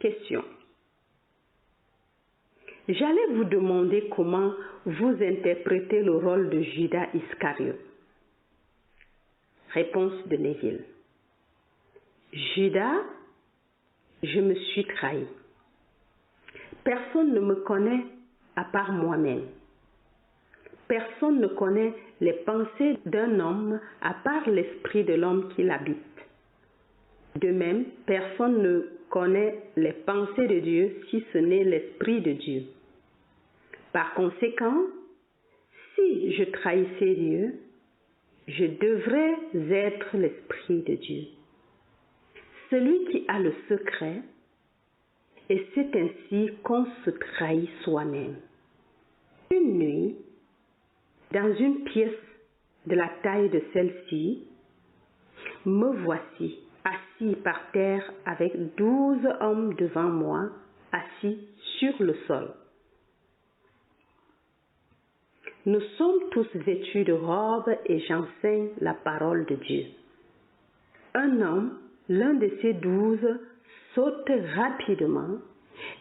Question. J'allais vous demander comment vous interprétez le rôle de Judas Iscariote. Réponse de Neville. Judas, je me suis trahi. Personne ne me connaît à part moi-même. Personne ne connaît les pensées d'un homme à part l'esprit de l'homme qui l'habite. De même, personne ne connaît les pensées de Dieu si ce n'est l'esprit de Dieu. Par conséquent, si je trahissais Dieu, je devrais être l'esprit de Dieu. Celui qui a le secret, et c'est ainsi qu'on se trahit soi-même. Une nuit, dans une pièce de la taille de celle-ci, me voici assis par terre avec 12 hommes devant moi, assis sur le sol. Nous sommes tous vêtus de robes et j'enseigne la parole de Dieu. Un homme, l'un de ces 12, saute rapidement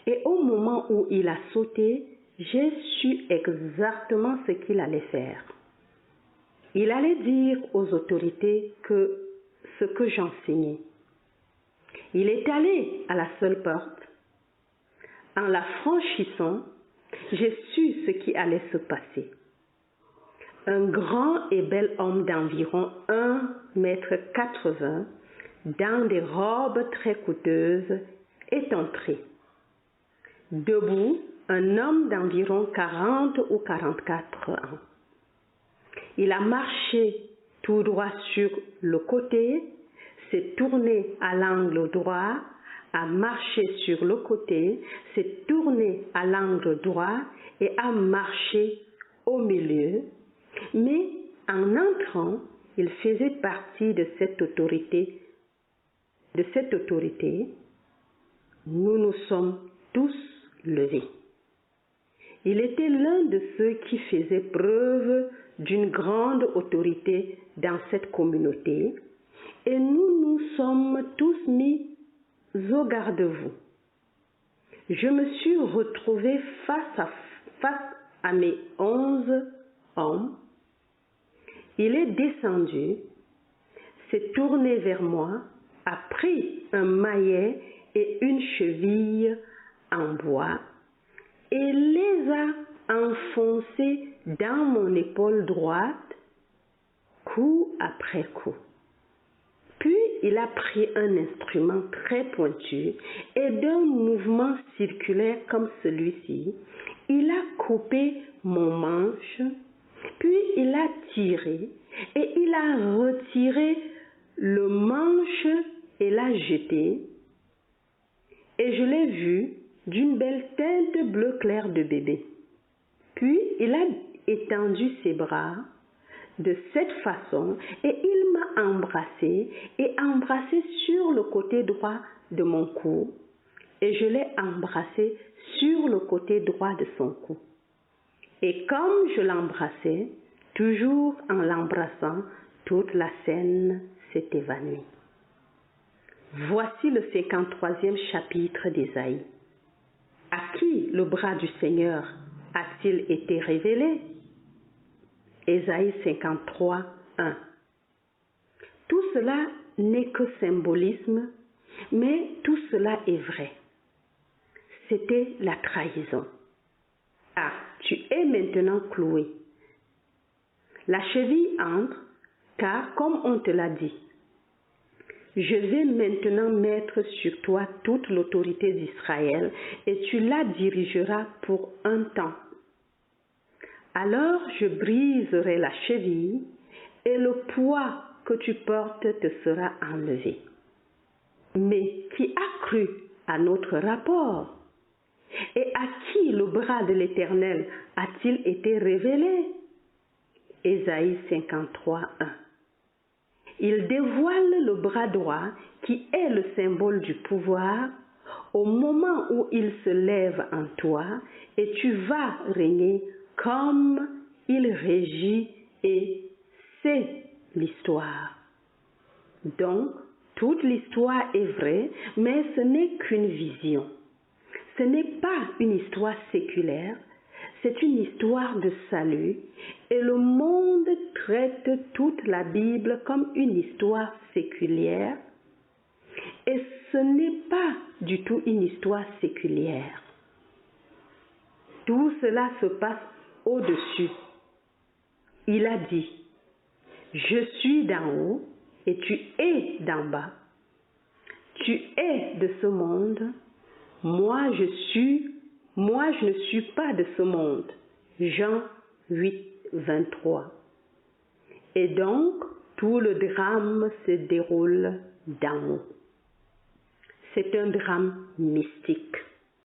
et au moment où il a sauté, j'ai su exactement ce qu'il allait faire. Il allait dire aux autorités ce que j'enseignais. Il est allé à la seule porte. En la franchissant, j'ai su ce qui allait se passer. Un grand et bel homme d'environ 1,80 m, dans des robes très coûteuses, est entré. Debout, un homme d'environ 40 ou 44 ans. Il a marché tout droit sur le côté, s'est tourné à l'angle droit, a marché sur le côté, s'est tourné à l'angle droit et a marché au milieu. Mais en entrant, il faisait partie de cette autorité. Nous nous sommes tous levés. Il était l'un de ceux qui faisaient preuve d'une grande autorité dans cette communauté et nous nous sommes tous mis au garde-vous. Je me suis retrouvé face à mes 11 hommes. Il est descendu, s'est tourné vers moi, a pris un maillet et une cheville en bois et les a enfoncés dans mon épaule droite, coup après coup. Puis il a pris un instrument très pointu et d'un mouvement circulaire comme celui-ci, il a coupé mon manche, puis il a tiré et il a retiré le manche et l'a jeté. Et je l'ai vu d'une belle teinte bleu clair de bébé. Puis il a étendu ses bras de cette façon et il m'a embrassé sur le côté droit de mon cou et je l'ai embrassé sur le côté droit de son cou. Et comme je l'embrassais, toujours en l'embrassant, toute la scène s'est évanouie. Voici le 53e chapitre d'Ésaïe. À qui le bras du Seigneur a-t-il été révélé? Ésaïe 53, 1. Tout cela n'est que symbolisme, mais tout cela est vrai. C'était la trahison. Ah, tu es maintenant cloué. La cheville entre, car comme on te l'a dit, je vais maintenant mettre sur toi toute l'autorité d'Israël et tu la dirigeras pour un temps. Alors je briserai la cheville et le poids que tu portes te sera enlevé. Mais qui a cru à notre rapport? Et à qui le bras de l'Éternel a-t-il été révélé? Ésaïe 53, 1. Il dévoile le bras droit qui est le symbole du pouvoir au moment où il se lève en toi et tu vas régner comme il régit et c'est l'histoire. Donc, toute l'histoire est vraie, mais ce n'est qu'une vision. Ce n'est pas une histoire séculaire, c'est une histoire de salut et le monde traite toute la Bible comme une histoire séculière et ce n'est pas du tout une histoire séculière. Tout cela se passe au-dessus. Il a dit, je suis d'en haut et tu es d'en bas. Tu es de ce monde, moi je ne suis pas de ce monde. Jean 8, 23. Et donc, tout le drame se déroule d'en haut. C'est un drame mystique.